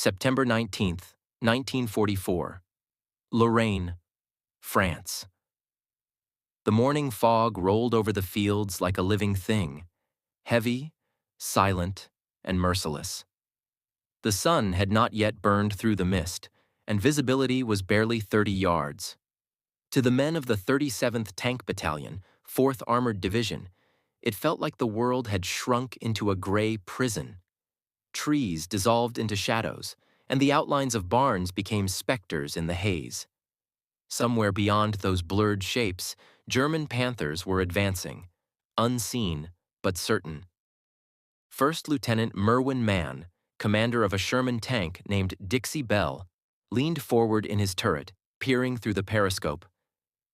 September 19th, 1944. Lorraine, France. The morning fog rolled over the fields like a living thing, heavy, silent, and merciless. The sun had not yet burned through the mist, and visibility was barely 30 yards. To the men of the 37th Tank Battalion, 4th Armored Division, it felt like the world had shrunk into a gray prison. Trees dissolved into shadows, and the outlines of barns became specters in the haze. Somewhere beyond those blurred shapes, German Panthers were advancing, unseen but certain. First Lieutenant Merwin Mann, commander of a Sherman tank named Dixie Bell, leaned forward in his turret, peering through the periscope.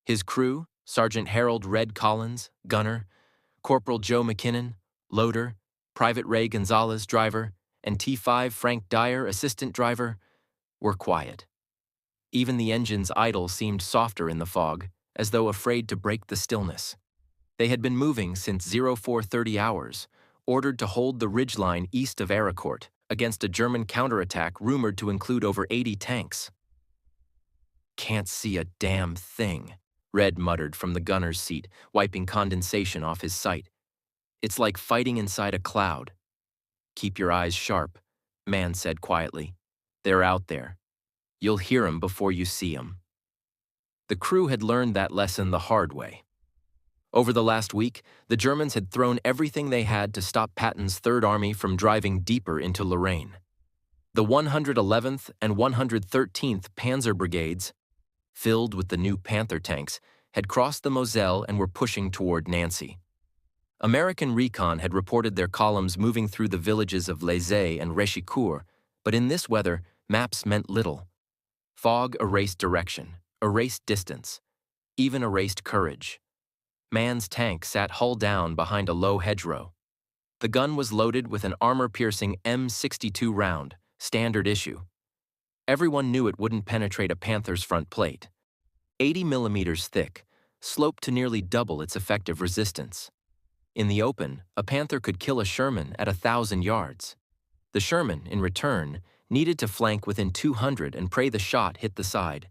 His crew, Sergeant Harold Red Collins, gunner, Corporal Joe McKinnon, loader, Private Ray Gonzalez, driver, and T5 Frank Dyer, assistant driver, were quiet. Even the engine's idle seemed softer in the fog, as though afraid to break the stillness. They had been moving since 0430 hours, ordered to hold the ridgeline east of Arracourt against a German counterattack rumored to include over 80 tanks. "Can't see a damn thing," Red muttered from the gunner's seat, wiping condensation off his sight. "It's like fighting inside a cloud." "Keep your eyes sharp," Mann said quietly. "They're out there. You'll hear 'em before you see 'em." The crew had learned that lesson the hard way. Over the last week, the Germans had thrown everything they had to stop Patton's Third Army from driving deeper into Lorraine. The 111th and 113th Panzer Brigades, filled with the new Panther tanks, had crossed the Moselle and were pushing toward Nancy. American recon had reported their columns moving through the villages of Les and Rechicourt, but in this weather, maps meant little. Fog erased direction, erased distance, even erased courage. Mann's tank sat hull down behind a low hedgerow. The gun was loaded with an armor-piercing M62 round, standard issue. Everyone knew it wouldn't penetrate a Panther's front plate. 80 millimeters thick, sloped to nearly double its effective resistance. In the open, a Panther could kill a Sherman at 1,000 yards. The Sherman, in return, needed to flank within 200 and pray the shot hit the side.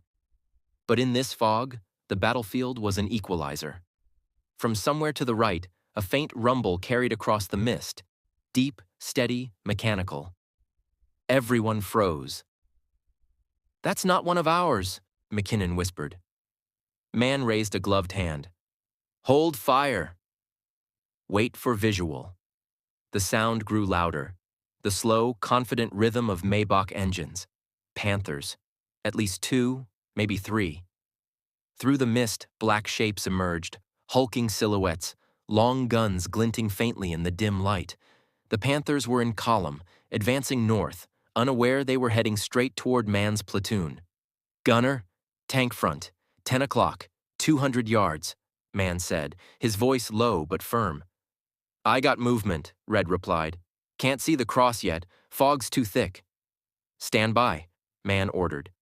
But in this fog, the battlefield was an equalizer. From somewhere to the right, a faint rumble carried across the mist, deep, steady, mechanical. Everyone froze. "That's not one of ours," McKinnon whispered. Mann raised a gloved hand. "Hold fire." Wait for visual. The sound grew louder. The slow, confident rhythm of Maybach engines. Panthers. At least 2, maybe 3. Through the mist, black shapes emerged, hulking silhouettes, long guns glinting faintly in the dim light. The Panthers were in column, advancing north, unaware they were heading straight toward Mann's platoon. "Gunner, tank front, 10 o'clock, 200 yards, Mann said, his voice low but firm. "I got movement," Red replied. "Can't see the cross yet, fog's too thick." "Stand by," Mann ordered.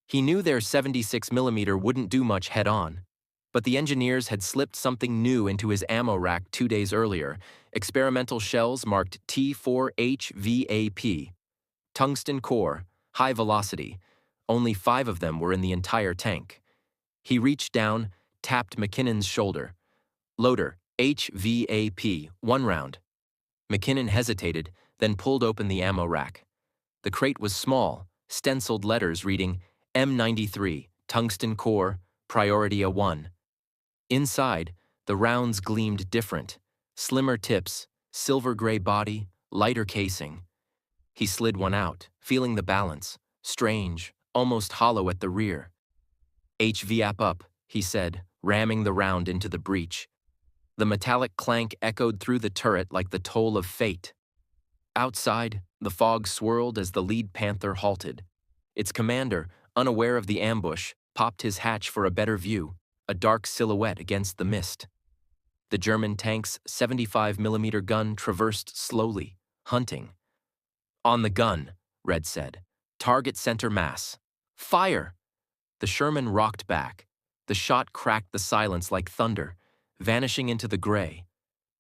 He knew their 76mm wouldn't do much head-on, but the engineers had slipped something new into his ammo rack 2 days earlier, experimental shells marked T4 HVAP, tungsten-core, high velocity. Only 5 of them were in the entire tank. He reached down, tapped McKinnon's shoulder. "Loader, HVAP, 1 round." McKinnon hesitated, then pulled open the ammo rack. The crate was small, stenciled letters reading M93, tungsten-core, priority A1. Inside, the rounds gleamed different, slimmer tips, silver-gray body, lighter casing. He slid one out, feeling the balance, strange, almost hollow at the rear. "HVAP up," he said, ramming the round into the breech. The metallic clank echoed through the turret like the toll of fate. Outside, the fog swirled as the lead Panther halted. Its commander, unaware of the ambush, popped his hatch for a better view, a dark silhouette against the mist. The German tank's 75mm gun traversed slowly, hunting. "On the gun," Red said. "Target center mass. Fire!" The Sherman rocked back. The shot cracked the silence like thunder, vanishing into the gray.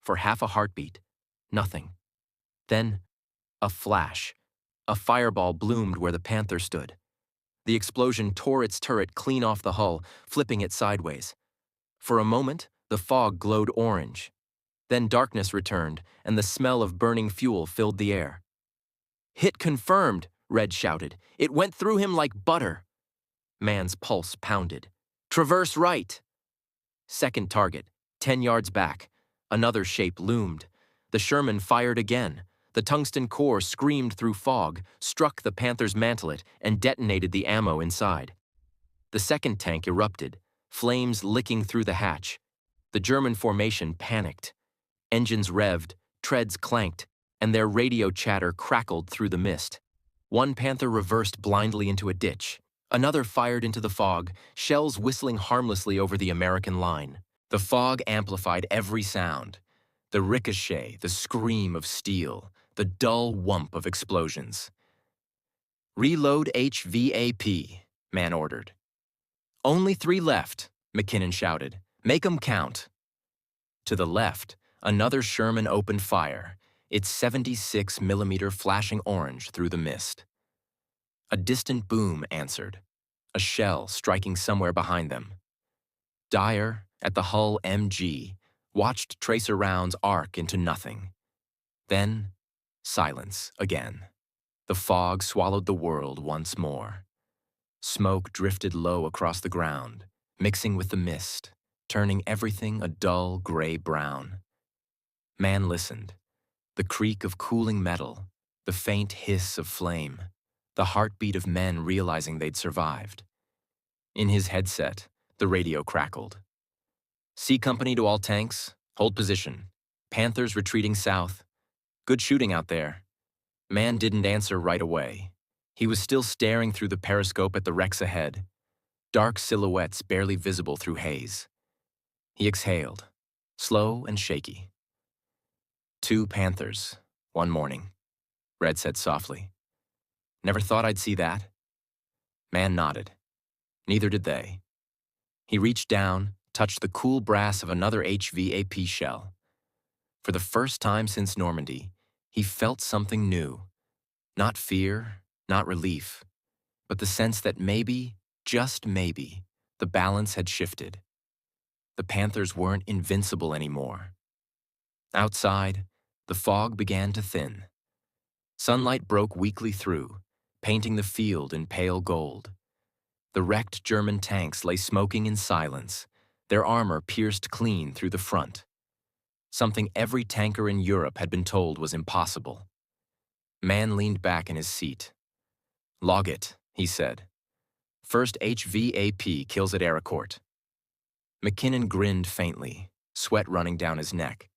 For half a heartbeat, nothing. Then, a flash. A fireball bloomed where the Panther stood. The explosion tore its turret clean off the hull, flipping it sideways. For a moment, the fog glowed orange. Then darkness returned, and the smell of burning fuel filled the air. "Hit confirmed," Red shouted. "It went through him like butter." Man's pulse pounded. "Traverse right." Second target, 10 yards back. Another shape loomed. The Sherman fired again. The tungsten-core screamed through fog, struck the Panther's mantlet, and detonated the ammo inside. The second tank erupted, flames licking through the hatch. The German formation panicked. Engines revved, treads clanked, and their radio chatter crackled through the mist. One Panther reversed blindly into a ditch. Another fired into the fog, shells whistling harmlessly over the American line. The fog amplified every sound. The ricochet, the scream of steel, the dull whump of explosions. "Reload HVAP," Man ordered. "Only 3 left," McKinnon shouted. "Make 'em count." To the left, another Sherman opened fire, its 76mm flashing orange through the mist. A distant boom answered, a shell striking somewhere behind them. Dyer, at the hull MG, watched tracer rounds arc into nothing. Then, silence again. The fog swallowed the world once more. Smoke drifted low across the ground, mixing with the mist, turning everything a dull gray-brown. Man listened. The creak of cooling metal, the faint hiss of flame, the heartbeat of men realizing they'd survived. In his headset, the radio crackled. "C Company to all tanks, hold position. Panthers retreating south. Good shooting out there." Man didn't answer right away. He was still staring through the periscope at the wrecks ahead, dark silhouettes barely visible through haze. He exhaled, slow and shaky. "2 Panthers, one morning," Red said softly. "Never thought I'd see that." Man nodded. Neither did they. He reached down, touched the cool brass of another HVAP shell. For the first time since Normandy, he felt something new. Not fear, not relief, but the sense that maybe, just maybe, the balance had shifted. The Panthers weren't invincible anymore. Outside, the fog began to thin. Sunlight broke weakly through, painting the field in pale gold. The wrecked German tanks lay smoking in silence, their armor pierced clean through the front. Something every tanker in Europe had been told was impossible. Man leaned back in his seat. "Log it," he said. "First HVAP kills at Arracourt." McKinnon grinned faintly, sweat running down his neck.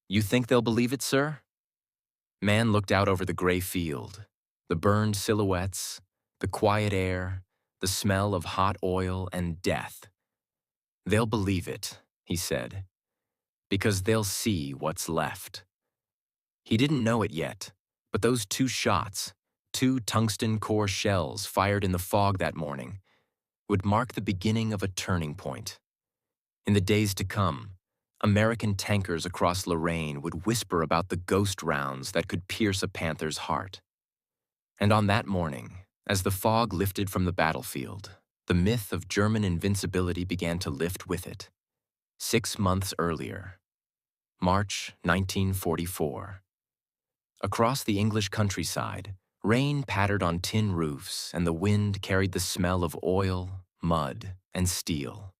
"You think they'll believe it, sir?" Man looked out over the gray field, the burned silhouettes, the quiet air, the smell of hot oil and death. "They'll believe it," he said, "because they'll see what's left." He didn't know it yet, but those 2 shots, 2 tungsten-core shells fired in the fog that morning, would mark the beginning of a turning point. In the days to come, American tankers across Lorraine would whisper about the ghost rounds that could pierce a Panther's heart. And on that morning, as the fog lifted from the battlefield, the myth of German invincibility began to lift with it. 6 months earlier, March 1944. Across the English countryside, rain pattered on tin roofs and the wind carried the smell of oil, mud, and steel.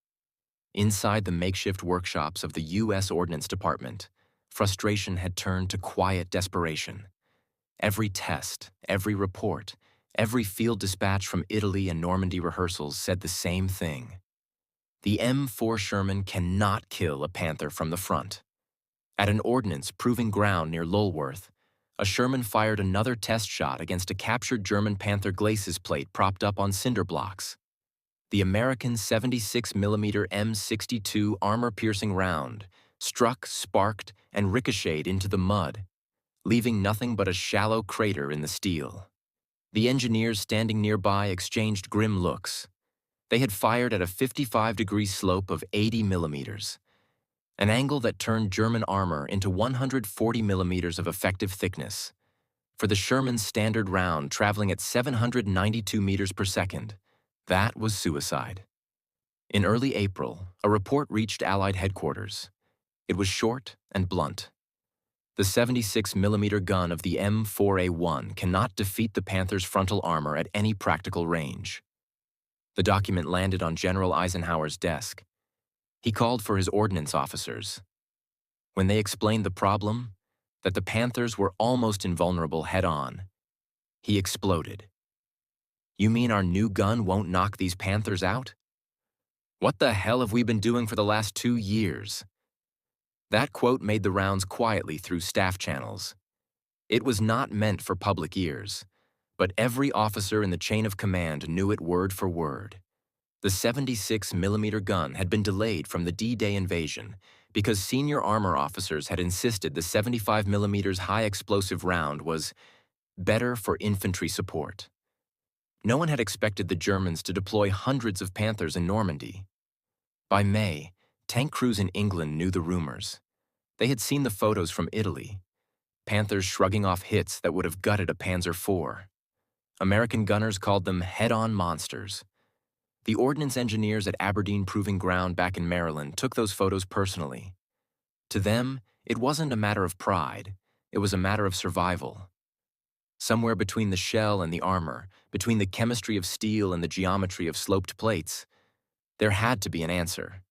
Inside the makeshift workshops of the U.S. Ordnance Department, frustration had turned to quiet desperation. Every test, every report, every field dispatch from Italy and Normandy rehearsals said the same thing. The M4 Sherman cannot kill a Panther from the front. At an ordnance proving ground near Lulworth, a Sherman fired another test shot against a captured German Panther glacis plate propped up on cinder blocks. The American 76mm M62 armor-piercing round struck, sparked, and ricocheted into the mud, leaving nothing but a shallow crater in the steel. The engineers standing nearby exchanged grim looks. They had fired at a 55-degree slope of 80 millimeters, an angle that turned German armor into 140 millimeters of effective thickness. For the Sherman's standard round traveling at 792 meters per second, that was suicide. In early April, a report reached Allied headquarters. It was short and blunt. The 76-millimeter gun of the M4A1 cannot defeat the Panther's frontal armor at any practical range. The document landed on General Eisenhower's desk. He called for his ordnance officers. When they explained the problem, that the Panthers were almost invulnerable head-on, he exploded. "You mean our new gun won't knock these Panthers out? What the hell have we been doing for the last 2 years?" That quote made the rounds quietly through staff channels. It was not meant for public ears, but every officer in the chain of command knew it word for word. The 76-millimeter gun had been delayed from the D-Day invasion because senior armor officers had insisted the 75-millimeter high-explosive round was better for infantry support. No one had expected the Germans to deploy hundreds of Panthers in Normandy. By May, tank crews in England knew the rumors. They had seen the photos from Italy. Panthers shrugging off hits that would have gutted a Panzer IV. American gunners called them head-on monsters. The ordnance engineers at Aberdeen Proving Ground back in Maryland took those photos personally. To them, it wasn't a matter of pride, it was a matter of survival. Somewhere between the shell and the armor, between the chemistry of steel and the geometry of sloped plates, there had to be an answer.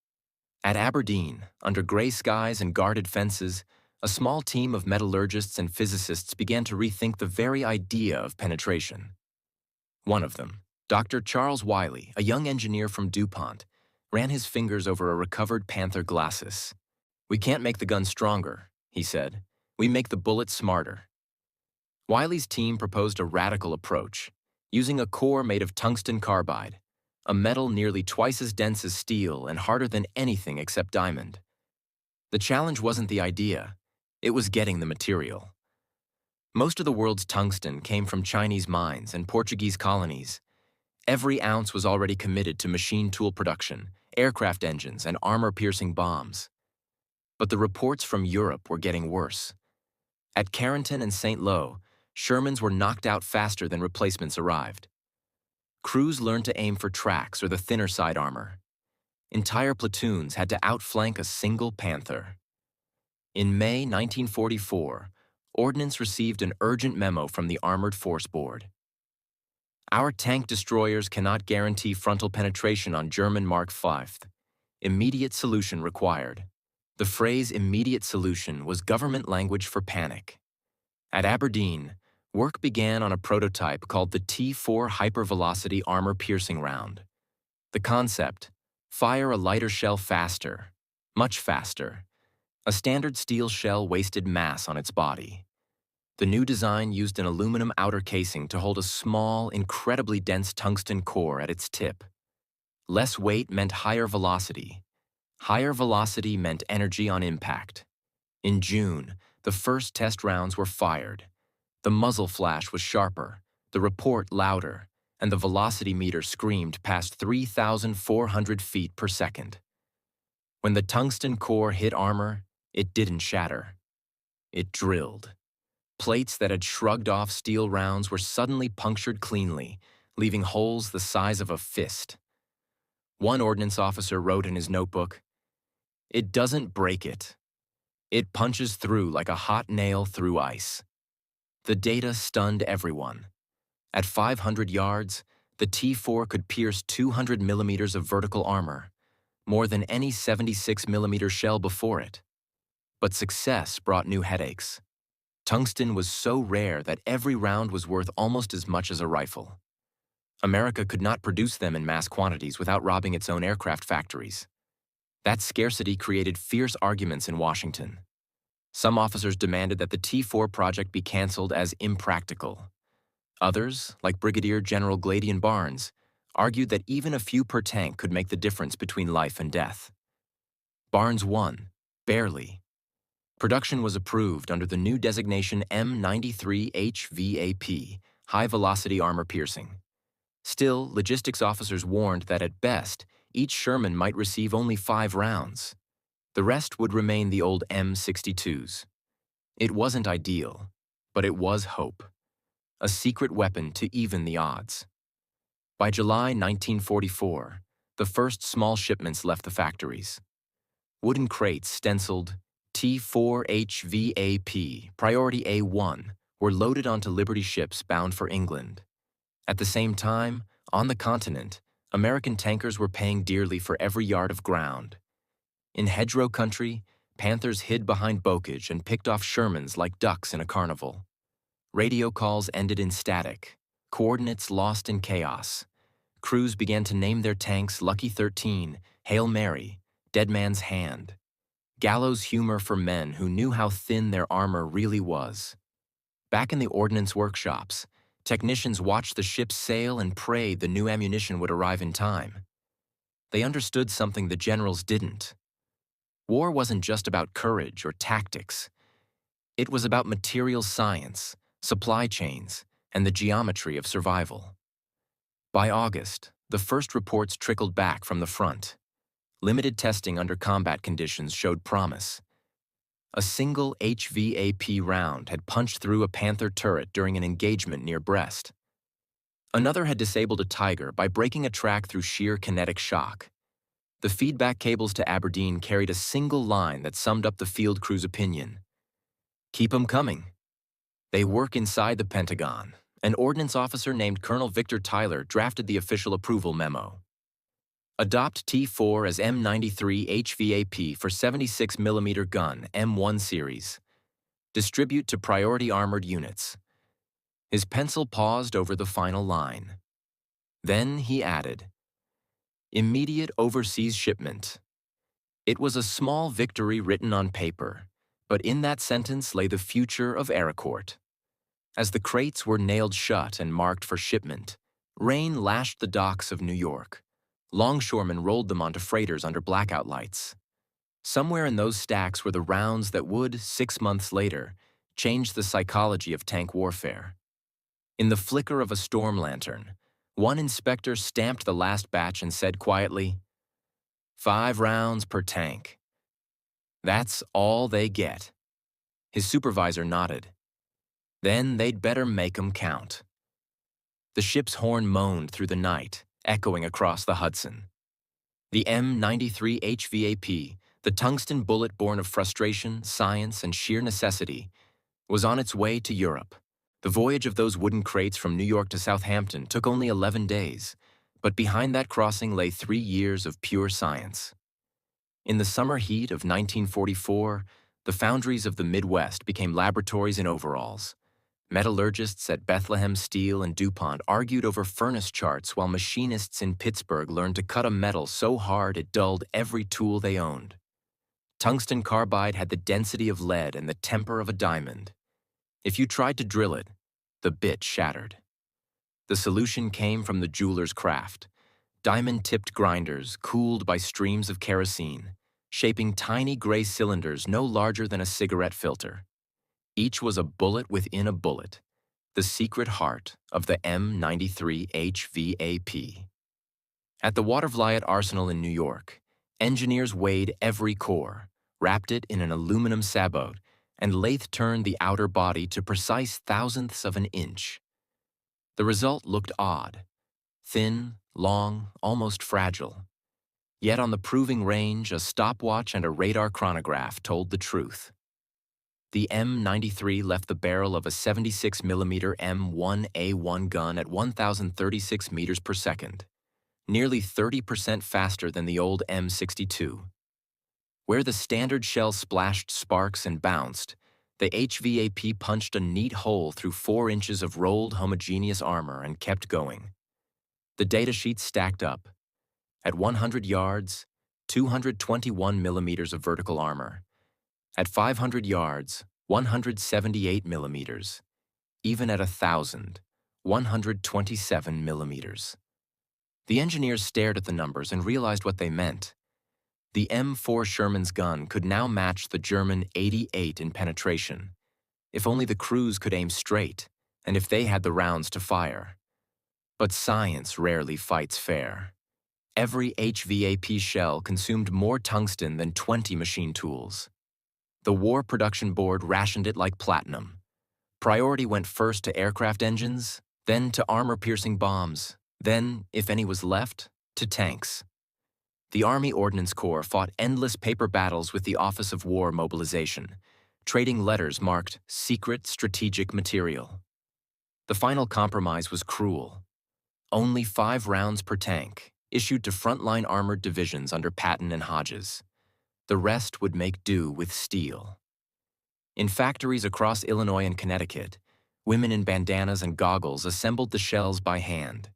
At Aberdeen, under gray skies and guarded fences, a small team of metallurgists and physicists began to rethink the very idea of penetration. One of them, Dr. Charles Wiley, a young engineer from DuPont, ran his fingers over a recovered Panther glacis. "We can't make the gun stronger," he said. "We make the bullet smarter." Wiley's team proposed a radical approach, using a core made of tungsten carbide, a metal nearly twice as dense as steel and harder than anything except diamond. The challenge wasn't the idea, it was getting the material. Most of the world's tungsten came from Chinese mines and Portuguese colonies. Every ounce was already committed to machine tool production, aircraft engines, and armor-piercing bombs. But the reports from Europe were getting worse. At Carrington and St. Lo, Shermans were knocked out faster than replacements arrived. Crews learned to aim for tracks or the thinner side armor. Entire platoons had to outflank a single Panther. In May 1944, Ordnance received an urgent memo from the Armored Force Board. "Our tank destroyers cannot guarantee frontal penetration on German Mark V. Immediate solution required." The phrase "immediate solution" was government language for panic. At Aberdeen, work began on a prototype called the T4 hypervelocity armor-piercing round. The concept: fire a lighter shell faster, much faster. A standard steel shell wasted mass on its body. The new design used an aluminum outer casing to hold a small, incredibly dense tungsten core at its tip. Less weight meant higher velocity. Higher velocity meant energy on impact. In June, the first test rounds were fired. The muzzle flash was sharper, the report louder, and the velocity meter screamed past 3,400 feet per second. When the tungsten core hit armor, it didn't shatter. It drilled. Plates that had shrugged off steel rounds were suddenly punctured cleanly, leaving holes the size of a fist. One ordnance officer wrote in his notebook, "It doesn't break it. It punches through like a hot nail through ice." The data stunned everyone. At 500 yards, the T4 could pierce 200 millimeters of vertical armor, more than any 76-millimeter shell before it. But success brought new headaches. Tungsten was so rare that every round was worth almost as much as a rifle. America could not produce them in mass quantities without robbing its own aircraft factories. That scarcity created fierce arguments in Washington. Some officers demanded that the T4 project be canceled as impractical. Others, like Brigadier General Gladian Barnes, argued that even a few per tank could make the difference between life and death. Barnes won, barely. Production was approved under the new designation M93 HVAP, high-velocity armor piercing. Still, logistics officers warned that at best, each Sherman might receive only 5 rounds. The rest would remain the old M62s. It wasn't ideal, But it was hope, a secret weapon to even the odds. By July 1944, the first small shipments left the factories. Wooden crates stenciled T4 HVAP, Priority A1, were loaded onto Liberty ships bound for England. At the same time, on the continent, American tankers were paying dearly for every yard of ground. In hedgerow country, Panthers hid behind bocage and picked off Shermans like ducks in a carnival. Radio calls ended in static, coordinates lost in chaos. Crews began to name their tanks Lucky 13, Hail Mary, Dead Man's Hand. Gallows humor for men who knew how thin their armor really was. Back in the ordnance workshops, technicians watched the ships sail and prayed the new ammunition would arrive in time. They understood something the generals didn't. War wasn't just about courage or tactics. It was about material science, supply chains, and the geometry of survival. By August, the first reports trickled back from the front. Limited testing under combat conditions showed promise. A single HVAP round had punched through a Panther turret during an engagement near Brest. Another had disabled a Tiger by breaking a track through sheer kinetic shock. The feedback cables to Aberdeen carried a single line that summed up the field crew's opinion. "Keep 'em coming." They work inside the Pentagon. An ordnance officer named Colonel Victor Tyler drafted the official approval memo. Adopt T4 as M93 HVAP for 76mm gun M1 series. Distribute to priority armored units. His pencil paused over the final line. Then he added, "Immediate overseas shipment." It was a small victory written on paper, but in that sentence lay the future of Arracourt. As the crates were nailed shut and marked for shipment, rain lashed the docks of New York. Longshoremen rolled them onto freighters under blackout lights. Somewhere in those stacks were the rounds that would, 6 months later, change the psychology of tank warfare. In the flicker of a storm lantern, one inspector stamped the last batch and said quietly, 5 rounds per tank. That's all they get. His supervisor nodded. Then they'd better make 'em count. The ship's horn moaned through the night, echoing across the Hudson. The M93 HVAP, the tungsten bullet born of frustration, science, and sheer necessity, was on its way to Europe. The voyage of those wooden crates from New York to Southampton took only 11 days, but behind that crossing lay 3 years of pure science. In the summer heat of 1944, the foundries of the Midwest became laboratories in overalls. Metallurgists at Bethlehem Steel and DuPont argued over furnace charts while machinists in Pittsburgh learned to cut a metal so hard it dulled every tool they owned. Tungsten carbide had the density of lead and the temper of a diamond. If you tried to drill it, the bit shattered. The solution came from the jeweler's craft. Diamond-tipped grinders cooled by streams of kerosene, shaping tiny gray cylinders no larger than a cigarette filter. Each was a bullet within a bullet, the secret heart of the M93 HVAP. At the Watervliet Arsenal in New York, engineers weighed every core, wrapped it in an aluminum sabot, and lathe-turned the outer body to precise thousandths of an inch. The result looked odd, thin, long, almost fragile. Yet on the proving range, a stopwatch and a radar chronograph told the truth. The M93 left the barrel of a 76mm M1A1 gun at 1,036 meters per second, nearly 30% faster than the old M62. Where the standard shell splashed sparks and bounced, the HVAP punched a neat hole through 4 inches of rolled homogeneous armor and kept going. The datasheet stacked up. At 100 yards, 221 millimeters of vertical armor. At 500 yards, 178 millimeters. Even at 1,000, 127 millimeters. The engineers stared at the numbers and realized what they meant. The M4 Sherman's gun could now match the German 88 in penetration, if only the crews could aim straight, and if they had the rounds to fire. But science rarely fights fair. Every HVAP shell consumed more tungsten than 20 machine tools. The War Production Board rationed it like platinum. Priority went first to aircraft engines, then to armor-piercing bombs, then, if any was left, to tanks. The Army Ordnance Corps fought endless paper battles with the Office of War Mobilization, trading letters marked secret strategic material. The final compromise was cruel. Only 5 rounds per tank, issued to frontline armored divisions under Patton and Hodges. The rest would make do with steel. In factories across Illinois and Connecticut, women in bandanas and goggles assembled the shells by hand.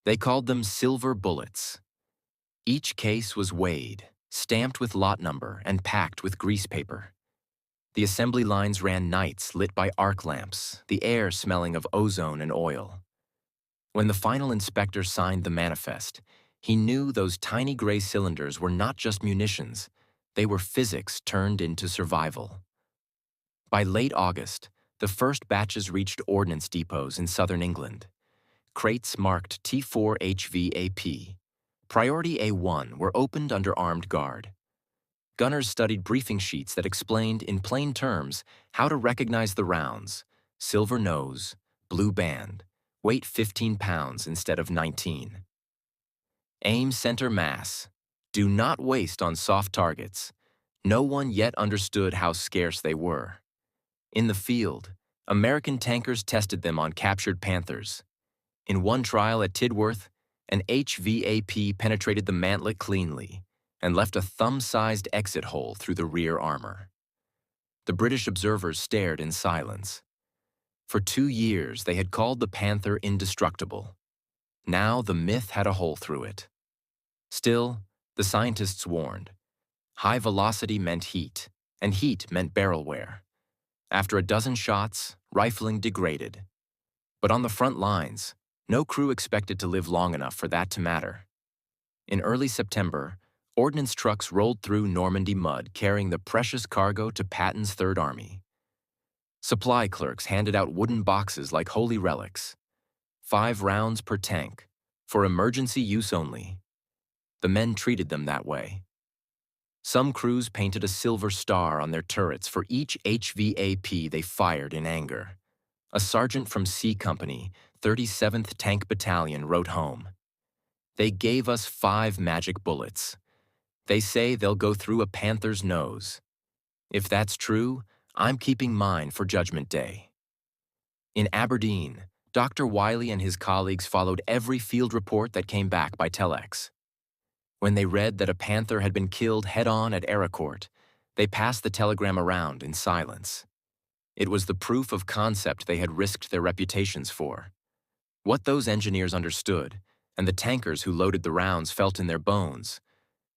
They called them silver bullets. Each case was weighed, stamped with lot number, and packed with grease paper. The assembly lines ran nights lit by arc lamps, the air smelling of ozone and oil. When the final inspector signed the manifest, he knew those tiny gray cylinders were not just munitions, they were physics turned into survival. By late August, the first batches reached ordnance depots in southern England. Crates marked T4 HVAP. Priority A1 were opened under armed guard. Gunners studied briefing sheets that explained in plain terms how to recognize the rounds: silver nose, blue band, weight 15 pounds instead of 19. Aim center mass. Do not waste on soft targets. No one yet understood how scarce they were. In the field, American tankers tested them on captured Panthers. In one trial at Tidworth, an HVAP penetrated the mantlet cleanly and left a thumb-sized exit hole through the rear armor. The British observers stared in silence. For 2 years, they had called the Panther indestructible. Now the myth had a hole through it. Still, the scientists warned. High velocity meant heat, and heat meant barrel wear. After a dozen shots, rifling degraded. But on the front lines, no crew expected to live long enough for that to matter. In early September, ordnance trucks rolled through Normandy mud carrying the precious cargo to Patton's Third Army. Supply clerks handed out wooden boxes like holy relics. 5 rounds per tank, for emergency use only. The men treated them that way. Some crews painted a silver star on their turrets for each HVAP they fired in anger. A sergeant from C Company, 37th Tank Battalion, wrote home, "They gave us 5 magic bullets. They say they'll go through a panther's nose. If that's true, I'm keeping mine for Judgment Day." In Aberdeen, Dr. Wiley and his colleagues followed every field report that came back by telex. When they read that a panther had been killed head-on at Arracourt, they passed the telegram around in silence. It was the proof of concept they had risked their reputations for. What those engineers understood, and the tankers who loaded the rounds felt in their bones,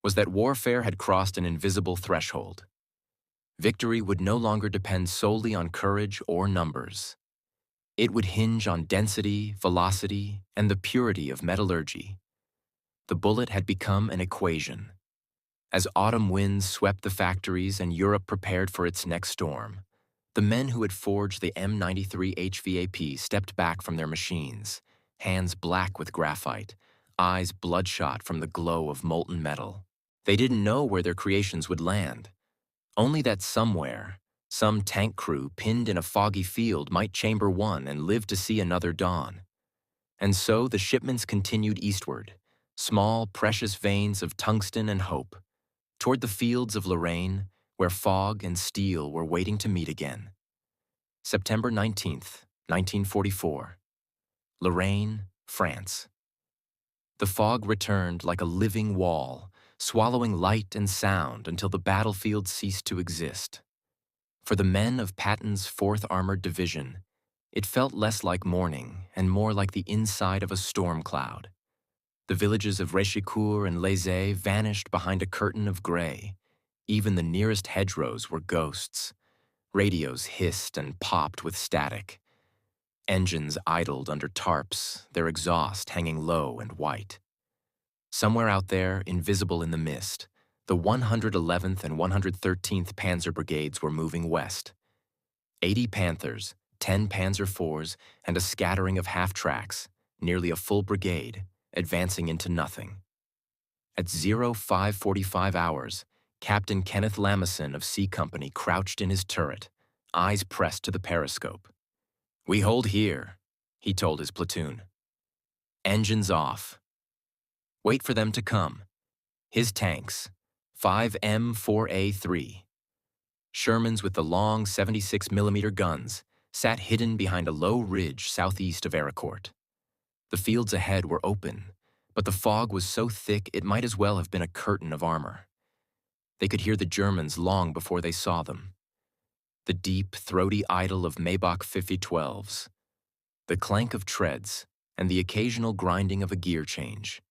was that warfare had crossed an invisible threshold. Victory would no longer depend solely on courage or numbers. It would hinge on density, velocity, and the purity of metallurgy. The bullet had become an equation. As autumn winds swept the factories and Europe prepared for its next storm, the men who had forged the M93 HVAP stepped back from their machines, hands black with graphite, eyes bloodshot from the glow of molten metal. They didn't know where their creations would land, only that somewhere, some tank crew pinned in a foggy field might chamber one and live to see another dawn. And so the shipments continued eastward, small, precious veins of tungsten and hope, toward the fields of Lorraine, where fog and steel were waiting to meet again. September 19th, 1944. Lorraine, France. The fog returned like a living wall, swallowing light and sound until the battlefield ceased to exist. For the men of Patton's 4th Armored Division, it felt less like morning and more like the inside of a storm cloud. The villages of Arracourt and Les vanished behind a curtain of gray. Even the nearest hedgerows were ghosts. Radios hissed and popped with static. Engines idled under tarps, their exhaust hanging low and white. Somewhere out there, invisible in the mist, the 111th and 113th Panzer Brigades were moving west. 80 Panthers, 10 Panzer IVs, and a scattering of half-tracks, nearly a full brigade, advancing into nothing. At 0545 hours, Captain Kenneth Lamison of C Company crouched in his turret, eyes pressed to the periscope. "We hold here," he told his platoon. "Engines off. Wait for them to come." His tanks, 5M4A3, Shermans with the long 76mm guns, sat hidden behind a low ridge southeast of Arracourt. The fields ahead were open, but the fog was so thick it might as well have been a curtain of armor. They could hear the Germans long before they saw them. The deep, throaty idle of Maybach 5012s, the clank of treads, and the occasional grinding of a gear change.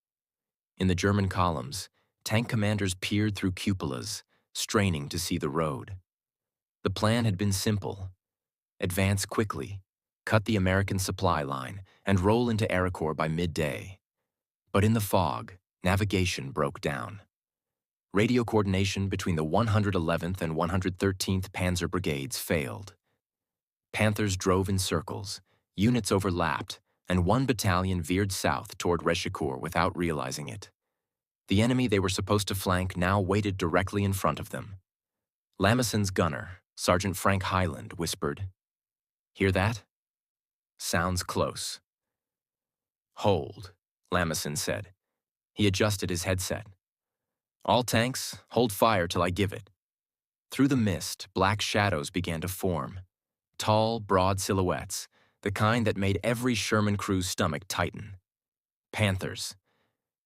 In the German columns, tank commanders peered through cupolas, straining to see the road. The plan had been simple: advance quickly, cut the American supply line, and roll into Arracourt by midday. But in the fog, navigation broke down. Radio coordination between the 111th and 113th Panzer Brigades failed. Panthers drove in circles, units overlapped, and one battalion veered south toward Arracourt without realizing it. The enemy they were supposed to flank now waited directly in front of them. Lamesson's gunner, Sergeant Frank Highland, whispered, "Hear that? Sounds close." "Hold," Lamesson said. He adjusted his headset. "All tanks, hold fire till I give it." Through the mist, black shadows began to form. Tall, broad silhouettes, the kind that made every Sherman crew's stomach tighten. Panthers.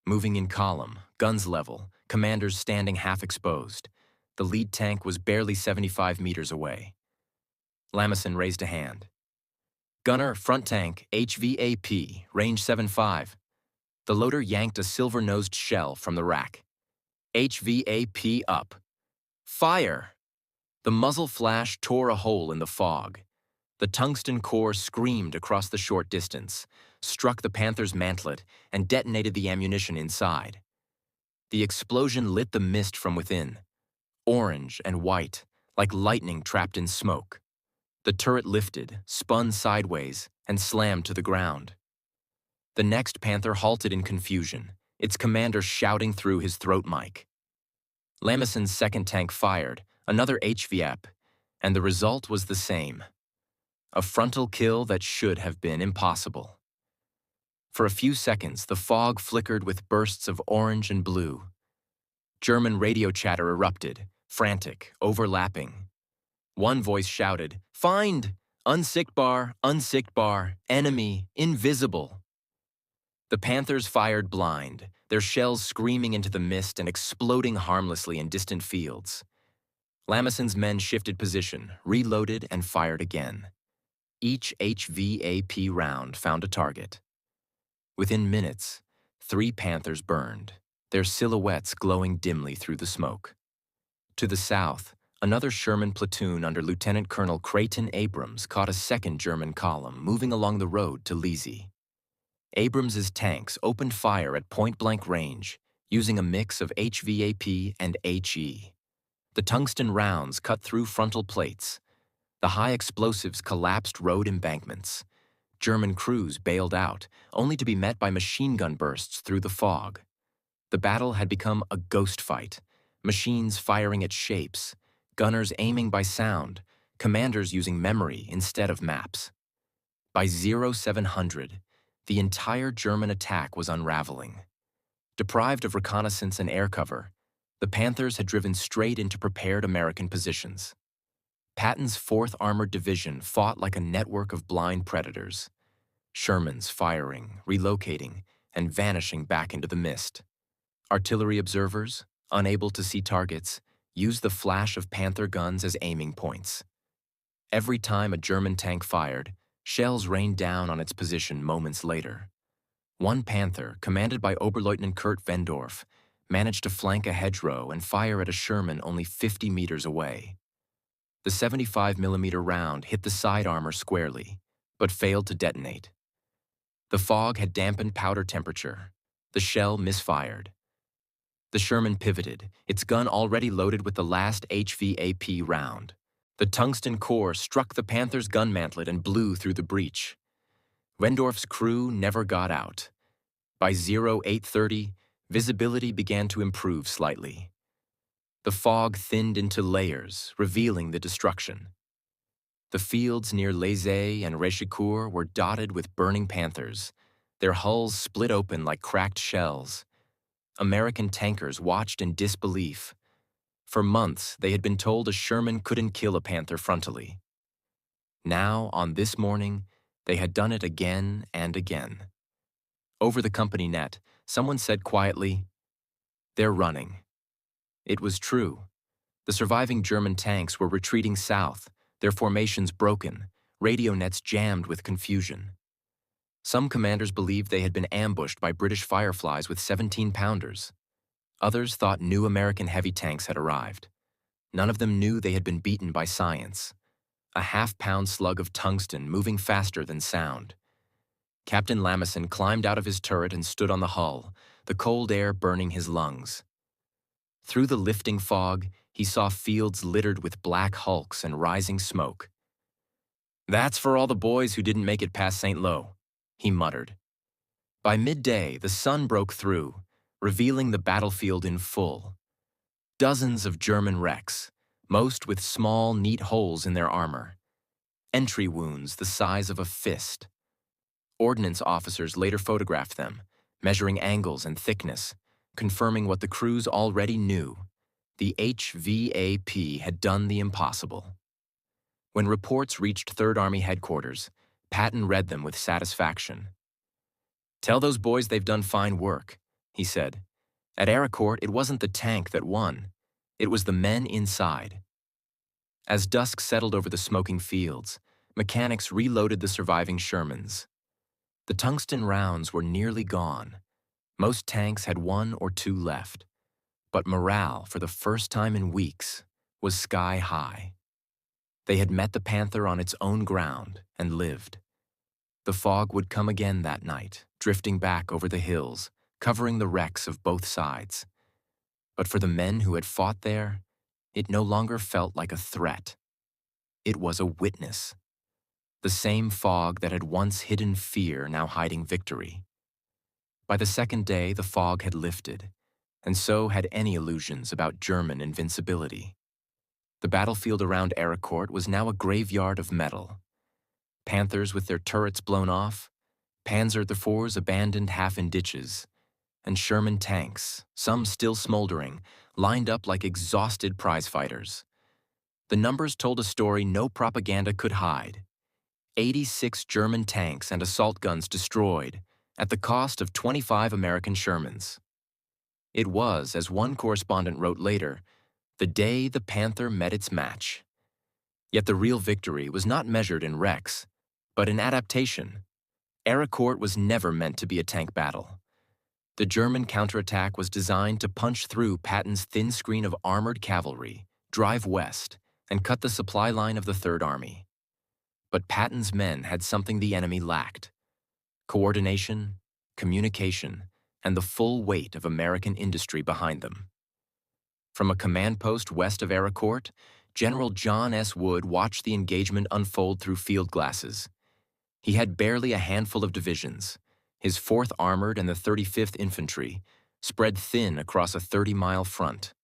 Moving in column, guns level, commanders standing half exposed. The lead tank was barely 75 meters away. Lamesson raised a hand. "Gunner, front tank, HVAP, range 75. The loader yanked a silver-nosed shell from the rack. "HVAP up. Fire!" The muzzle flash tore a hole in the fog. The tungsten-core screamed across the short distance, struck the Panther's mantlet, and detonated the ammunition inside. The explosion lit the mist from within, orange and white, like lightning trapped in smoke. The turret lifted, spun sideways, and slammed to the ground. The next Panther halted in confusion, its commander shouting through his throat mic. Lamesson's second tank fired, another HVAP, and the result was the same. A frontal kill that should have been impossible. For a few seconds, the fog flickered with bursts of orange and blue. German radio chatter erupted, frantic, overlapping. One voice shouted, "Find! Unsichtbar, enemy, invisible!" The Panthers fired blind, their shells screaming into the mist and exploding harmlessly in distant fields. Lamesson's men shifted position, reloaded, and fired again. Each HVAP round found a target. Within minutes, 3 Panthers burned, their silhouettes glowing dimly through the smoke. To the south, another Sherman platoon under Lieutenant Colonel Creighton Abrams caught a second German column moving along the road to Lizy. Abrams's tanks opened fire at point-blank range, using a mix of HVAP and HE. The tungsten rounds cut through frontal plates. The high explosives collapsed road embankments. German crews bailed out, only to be met by machine gun bursts through the fog. The battle had become a ghost fight, machines firing at shapes, gunners aiming by sound, commanders using memory instead of maps. By 0700, the entire German attack was unraveling. Deprived of reconnaissance and air cover, the Panthers had driven straight into prepared American positions. Patton's 4th Armored Division fought like a network of blind predators. Shermans firing, relocating, and vanishing back into the mist. Artillery observers, unable to see targets, used the flash of Panther guns as aiming points. Every time a German tank fired, shells rained down on its position moments later. One Panther, commanded by Oberleutnant Kurt Vendorf, managed to flank a hedgerow and fire at a Sherman only 50 meters away. The 75mm round hit the side armor squarely, but failed to detonate. The fog had dampened powder temperature. The shell misfired. The Sherman pivoted, its gun already loaded with the last HVAP round. The tungsten core struck the Panther's gun mantlet and blew through the breach. Vendorf's crew never got out. By 0830, visibility began to improve slightly. The fog thinned into layers, revealing the destruction. The fields near Les and Arracourt were dotted with burning panthers, their hulls split open like cracked shells. American tankers watched in disbelief. For months, they had been told a Sherman couldn't kill a panther frontally. Now, on this morning, they had done it again and again. Over the company net, someone said quietly, "They're running." It was true. The surviving German tanks were retreating south, their formations broken, radio nets jammed with confusion. Some commanders believed they had been ambushed by British Fireflies with 17-pounders. Others thought new American heavy tanks had arrived. None of them knew they had been beaten by science. A half-pound slug of tungsten moving faster than sound. Captain Lamison climbed out of his turret and stood on the hull, the cold air burning his lungs. Through the lifting fog, he saw fields littered with black hulks and rising smoke. "That's for all the boys who didn't make it past St. Lo," he muttered. By midday, the sun broke through, revealing the battlefield in full. Dozens of German wrecks, most with small, neat holes in their armor. Entry wounds the size of a fist. Ordnance officers later photographed them, measuring angles and thickness, confirming what the crews already knew. The HVAP had done the impossible. When reports reached Third Army headquarters, Patton read them with satisfaction. "Tell those boys they've done fine work," he said. "At Arracourt, it wasn't the tank that won. It was the men inside." As dusk settled over the smoking fields, mechanics reloaded the surviving Shermans. The tungsten rounds were nearly gone. Most tanks had one or two left. But morale, for the first time in weeks, was sky high. They had met the Panther on its own ground and lived. The fog would come again that night, drifting back over the hills, covering the wrecks of both sides. But for the men who had fought there, it no longer felt like a threat. It was a witness. The same fog that had once hidden fear now hiding victory. By the second day, the fog had lifted, and so had any illusions about German invincibility. The battlefield around Arracourt was now a graveyard of metal. Panthers with their turrets blown off, Panzer IVs abandoned half in ditches, and Sherman tanks, some still smoldering, lined up like exhausted prize-fighters. The numbers told a story no propaganda could hide. 86 German tanks and assault guns destroyed, at the cost of 25 American Shermans. It was, as one correspondent wrote later, the day the Panther met its match. Yet the real victory was not measured in wrecks, but in adaptation. Arracourt was never meant to be a tank battle. The German counterattack was designed to punch through Patton's thin screen of armored cavalry, drive west, and cut the supply line of the Third Army. But Patton's men had something the enemy lacked: coordination, communication, and the full weight of American industry behind them. From a command post west of Arracourt, General John S. Wood watched the engagement unfold through field glasses. He had barely a handful of divisions, his 4th Armored and the 35th Infantry, spread thin across a 30-mile front.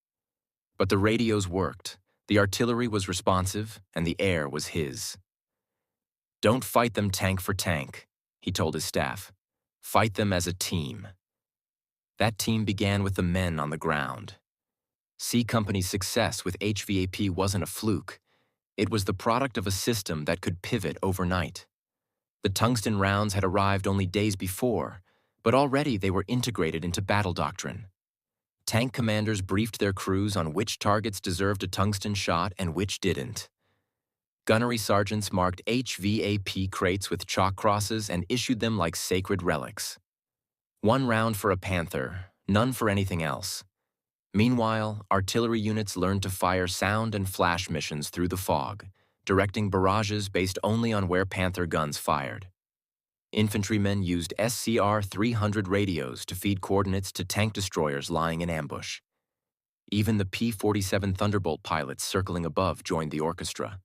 But the radios worked, the artillery was responsive, and the air was his. "Don't fight them tank for tank," he told his staff. "Fight them as a team." That team began with the men on the ground. C Company's success with HVAP wasn't a fluke. It was the product of a system that could pivot overnight. The tungsten rounds had arrived only days before, but already they were integrated into battle doctrine. Tank commanders briefed their crews on which targets deserved a tungsten shot and which didn't. Gunnery sergeants marked HVAP crates with chalk crosses and issued them like sacred relics. 1 round for a Panther, none for anything else. Meanwhile, artillery units learned to fire sound and flash missions through the fog, directing barrages based only on where Panther guns fired. Infantrymen used SCR-300 radios to feed coordinates to tank destroyers lying in ambush. Even the P-47 Thunderbolt pilots circling above joined the orchestra.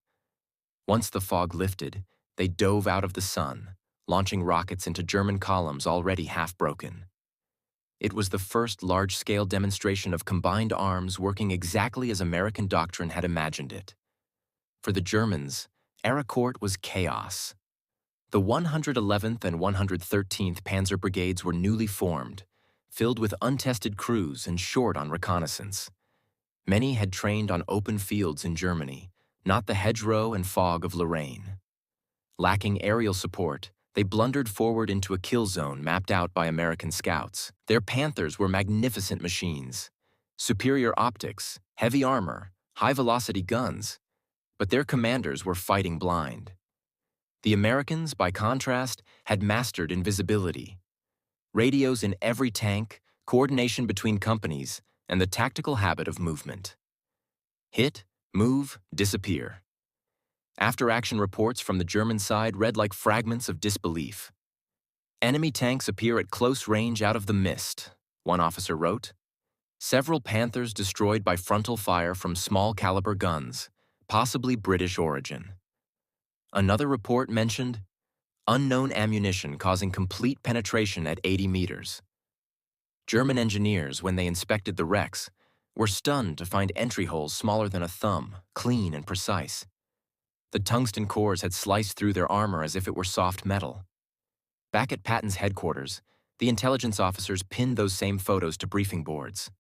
Once the fog lifted, they dove out of the sun, launching rockets into German columns already half-broken. It was the first large-scale demonstration of combined arms working exactly as American doctrine had imagined it. For the Germans, Arracourt was chaos. The 111th and 113th Panzer Brigades were newly formed, filled with untested crews and short on reconnaissance. Many had trained on open fields in Germany, not the hedgerow and fog of Lorraine. Lacking aerial support, they blundered forward into a kill zone mapped out by American scouts. Their Panthers were magnificent machines. Superior optics, heavy armor, high-velocity guns, but their commanders were fighting blind. The Americans, by contrast, had mastered invisibility. Radios in every tank, coordination between companies, and the tactical habit of movement. Hit, move, disappear. After-action reports from the German side read like fragments of disbelief. Enemy tanks appear at close range out of the mist, one officer wrote. Several Panthers destroyed by frontal fire from small-caliber guns, possibly British origin. Another report mentioned unknown ammunition causing complete penetration at 80 meters. German engineers, when they inspected the wrecks, were stunned to find entry holes smaller than a thumb, clean and precise. The tungsten cores had sliced through their armor as if it were soft metal. Back at Patton's headquarters, the intelligence officers pinned those same photos to briefing boards.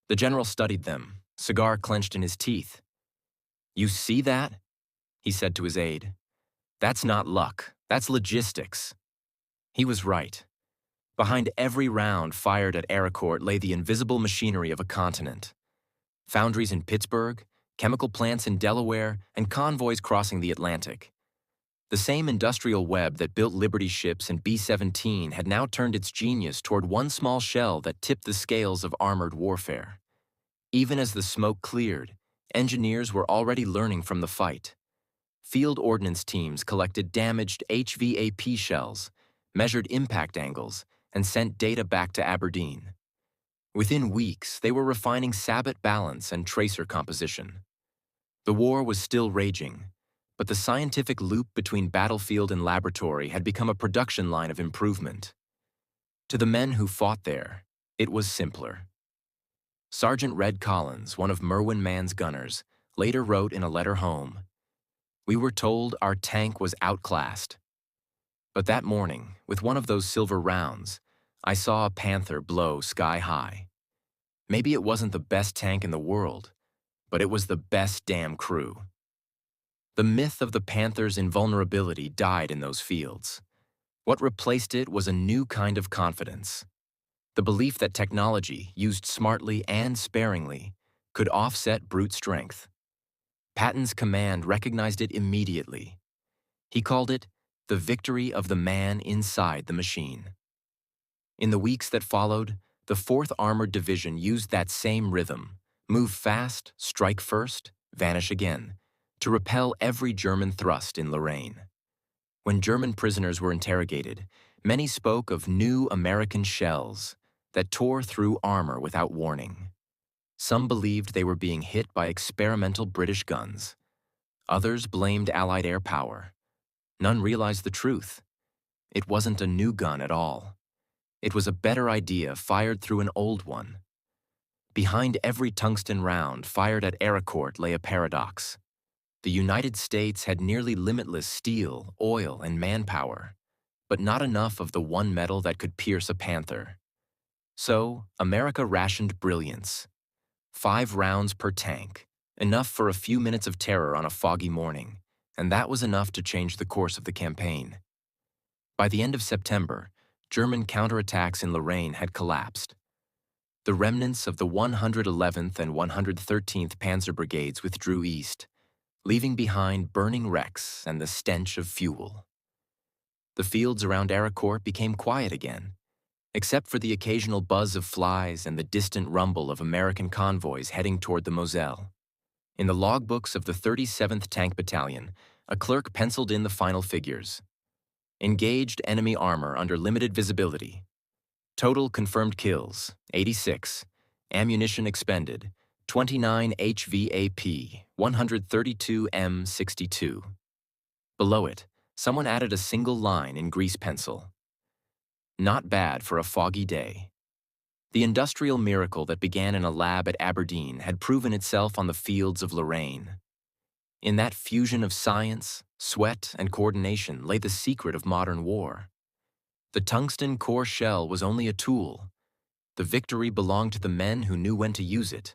The general studied them, cigar clenched in his teeth. "You see that?" he said to his aide. "That's not luck, that's logistics." He was right. Behind every round fired at Arracourt lay the invisible machinery of a continent. Foundries in Pittsburgh, chemical plants in Delaware, and convoys crossing the Atlantic. The same industrial web that built Liberty ships and B-17 had now turned its genius toward one small shell that tipped the scales of armored warfare. Even as the smoke cleared, engineers were already learning from the fight. Field ordnance teams collected damaged HVAP shells, measured impact angles, and sent data back to Aberdeen. Within weeks, they were refining sabot balance and tracer composition. The war was still raging, but the scientific loop between battlefield and laboratory had become a production line of improvement. To the men who fought there, it was simpler. Sergeant Red Collins, one of Merwin Mann's gunners, later wrote in a letter home, "We were told our tank was outclassed. But that morning, with one of those silver rounds, I saw a Panther blow sky high. Maybe it wasn't the best tank in the world, but it was the best damn crew." The myth of the Panther's invulnerability died in those fields. What replaced it was a new kind of confidence. The belief that technology, used smartly and sparingly, could offset brute strength. Patton's command recognized it immediately. He called it the victory of the man inside the machine. In the weeks that followed, the 4th Armored Division used that same rhythm, move fast, strike first, vanish again, to repel every German thrust in Lorraine. When German prisoners were interrogated, many spoke of new American shells that tore through armor without warning. Some believed they were being hit by experimental British guns. Others blamed Allied air power. None realized the truth. It wasn't a new gun at all. It was a better idea fired through an old one. Behind every tungsten round fired at Arracourt lay a paradox. The United States had nearly limitless steel, oil, and manpower, but not enough of the one metal that could pierce a Panther. So, America rationed brilliance. 5 rounds per tank, enough for a few minutes of terror on a foggy morning, and that was enough to change the course of the campaign. By the end of September, German counterattacks in Lorraine had collapsed. The remnants of the 111th and 113th Panzer Brigades withdrew east, leaving behind burning wrecks and the stench of fuel. The fields around Arracourt became quiet again, except for the occasional buzz of flies and the distant rumble of American convoys heading toward the Moselle. In the logbooks of the 37th Tank Battalion, a clerk penciled in the final figures. Engaged enemy armor under limited visibility. Total confirmed kills, 86. Ammunition expended, 29 HVAP, 132 M62. Below it, someone added a single line in grease pencil. Not bad for a foggy day. The industrial miracle that began in a lab at Aberdeen had proven itself on the fields of Lorraine. In that fusion of science, sweat, and coordination lay the secret of modern war. The tungsten-core shell was only a tool. The victory belonged to the men who knew when to use it.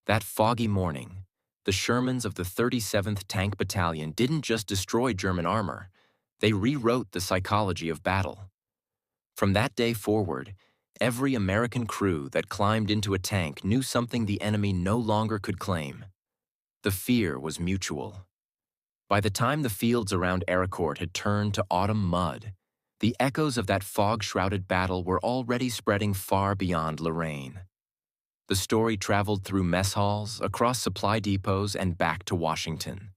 That foggy morning, the Shermans of the 37th Tank Battalion didn't just destroy German armor, they rewrote the psychology of battle. From that day forward, every American crew that climbed into a tank knew something the enemy no longer could claim. The fear was mutual. By the time the fields around Arracourt had turned to autumn mud, the echoes of that fog-shrouded battle were already spreading far beyond Lorraine. The story traveled through mess halls, across supply depots, and back to Washington.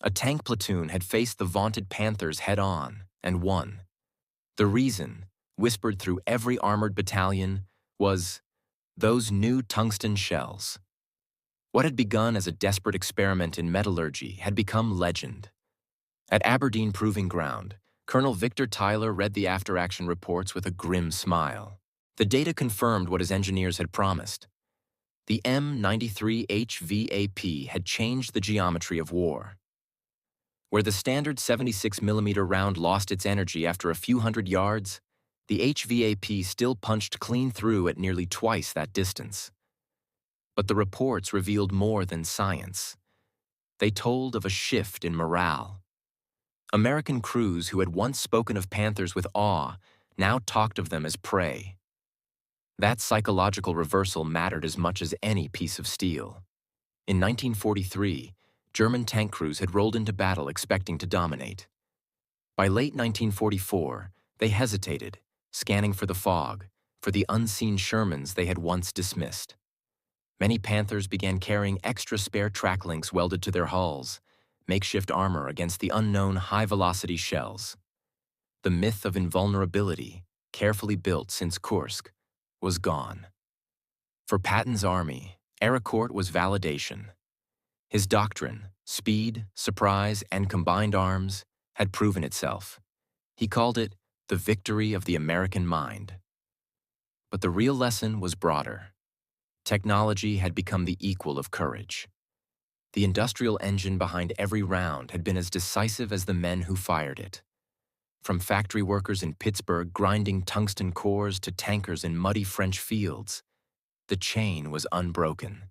A tank platoon had faced the vaunted Panthers head-on and won. The reason, whispered through every armored battalion, was those new tungsten shells. What had begun as a desperate experiment in metallurgy had become legend. At Aberdeen Proving Ground, Colonel Victor Tyler read the after-action reports with a grim smile. The data confirmed what his engineers had promised. The M93 HVAP had changed the geometry of war. Where the standard 76mm round lost its energy after a few hundred yards, the HVAP still punched clean through at nearly twice that distance. But the reports revealed more than science. They told of a shift in morale. American crews who had once spoken of Panthers with awe now talked of them as prey. That psychological reversal mattered as much as any piece of steel. In 1943, German tank crews had rolled into battle expecting to dominate. By late 1944, they hesitated, scanning for the fog, for the unseen Shermans they had once dismissed. Many Panthers began carrying extra spare track links welded to their hulls, makeshift armor against the unknown high-velocity shells. The myth of invulnerability, carefully built since Kursk, was gone. For Patton's army, Arracourt was validation. His doctrine, speed, surprise, and combined arms, had proven itself. He called it the victory of the American mind. But the real lesson was broader. Technology had become the equal of courage. The industrial engine behind every round had been as decisive as the men who fired it. From factory workers in Pittsburgh grinding tungsten cores to tankers in muddy French fields, the chain was unbroken.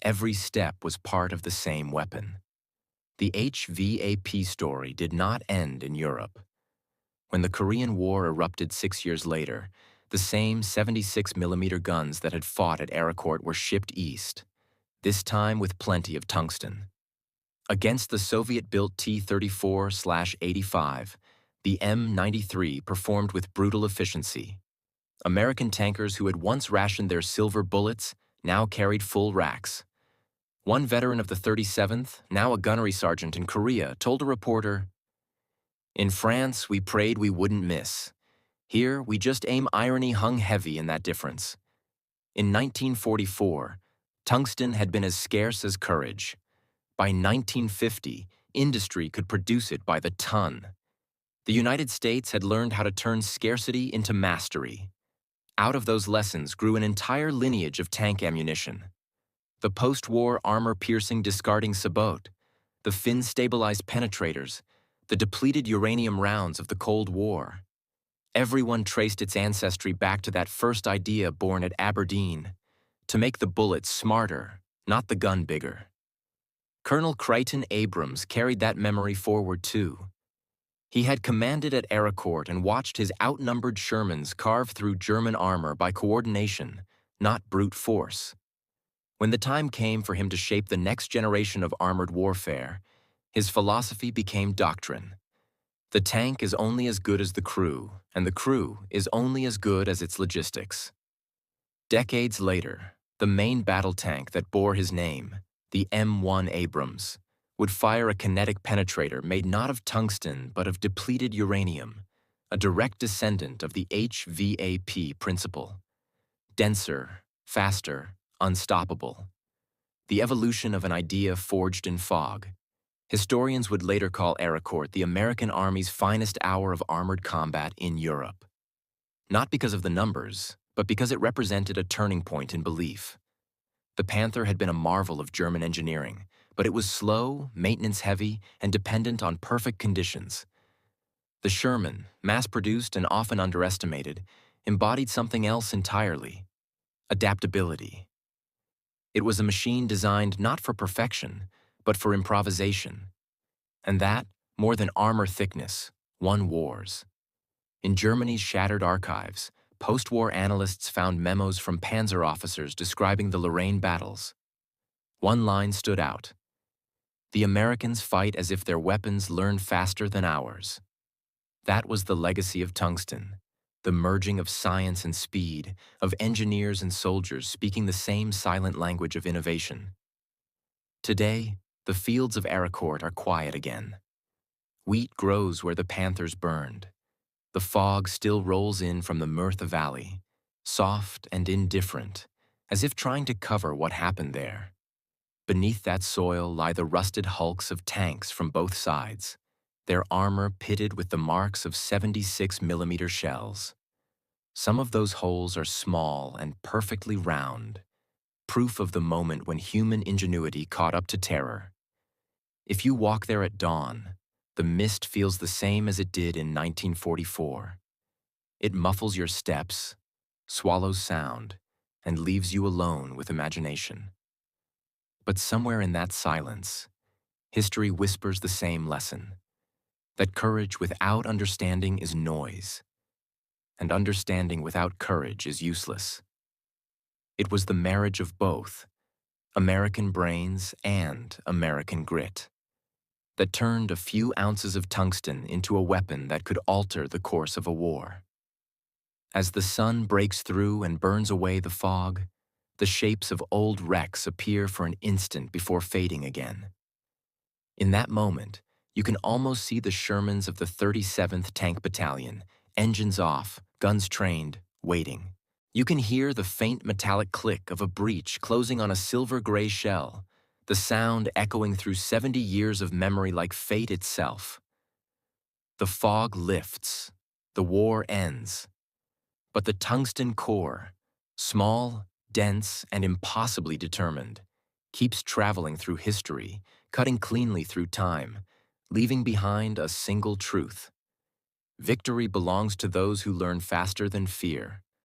Every step was part of the same weapon. The HVAP story did not end in Europe. When the Korean War erupted 6 years later, the same 76mm guns that had fought at Arracourt were shipped east, this time with plenty of tungsten. Against the Soviet-built T-34/85, the M93 performed with brutal efficiency. American tankers who had once rationed their silver bullets now carried full racks. One veteran of the 37th, now a gunnery sergeant in Korea, told a reporter, "In France, we prayed we wouldn't miss. Here, we just aim irony hung heavy in that difference." In 1944, tungsten had been as scarce as courage. By 1950, industry could produce it by the ton. The United States had learned how to turn scarcity into mastery. Out of those lessons grew an entire lineage of tank ammunition. The post-war armor-piercing discarding sabot, the fin-stabilized penetrators, the depleted uranium rounds of the Cold War. Everyone traced its ancestry back to that first idea born at Aberdeen, to make the bullet smarter, not the gun bigger. Colonel Crichton Abrams carried that memory forward too. He had commanded at Arracourt and watched his outnumbered Shermans carve through German armor by coordination, not brute force. When the time came for him to shape the next generation of armored warfare, his philosophy became doctrine. The tank is only as good as the crew, and the crew is only as good as its logistics. Decades later, the main battle tank that bore his name, the M1 Abrams, would fire a kinetic penetrator made not of tungsten but of depleted uranium, a direct descendant of the HVAP principle. Denser, faster, unstoppable. The evolution of an idea forged in fog. Historians would later call Arracourt the American Army's finest hour of armored combat in Europe. Not because of the numbers, but because it represented a turning point in belief. The Panther had been a marvel of German engineering, but it was slow, maintenance-heavy, and dependent on perfect conditions. The Sherman, mass-produced and often underestimated, embodied something else entirely: adaptability. It was a machine designed not for perfection, but for improvisation. And that, more than armor thickness, won wars. In Germany's shattered archives, post-war analysts found memos from panzer officers describing the Lorraine battles. One line stood out: "The Americans fight as if their weapons learn faster than ours." That was the legacy of tungsten, the merging of science and speed, of engineers and soldiers speaking the same silent language of innovation. Today, the fields of Arracourt are quiet again. Wheat grows where the panthers burned. The fog still rolls in from the Murtha Valley, soft and indifferent, as if trying to cover what happened there. Beneath that soil lie the rusted hulks of tanks from both sides, their armor pitted with the marks of 76mm shells. Some of those holes are small and perfectly round, proof of the moment when human ingenuity caught up to terror. If you walk there at dawn, the mist feels the same as it did in 1944. It muffles your steps, swallows sound, and leaves you alone with imagination. But somewhere in that silence, history whispers the same lesson: that courage without understanding is noise, and understanding without courage is useless. It was the marriage of both, American brains and American grit, that turned a few ounces of tungsten into a weapon that could alter the course of a war. As the sun breaks through and burns away the fog, the shapes of old wrecks appear for an instant before fading again. In that moment, you can almost see the Shermans of the 37th Tank Battalion, engines off, guns trained, waiting. You can hear the faint metallic click of a breech closing on a silver-gray shell, the sound echoing through 70 years of memory like fate itself. The fog lifts, the war ends, but the tungsten-core, small, dense, and impossibly determined, keeps traveling through history, cutting cleanly through time, leaving behind a single truth: victory belongs to those who learn faster than fear.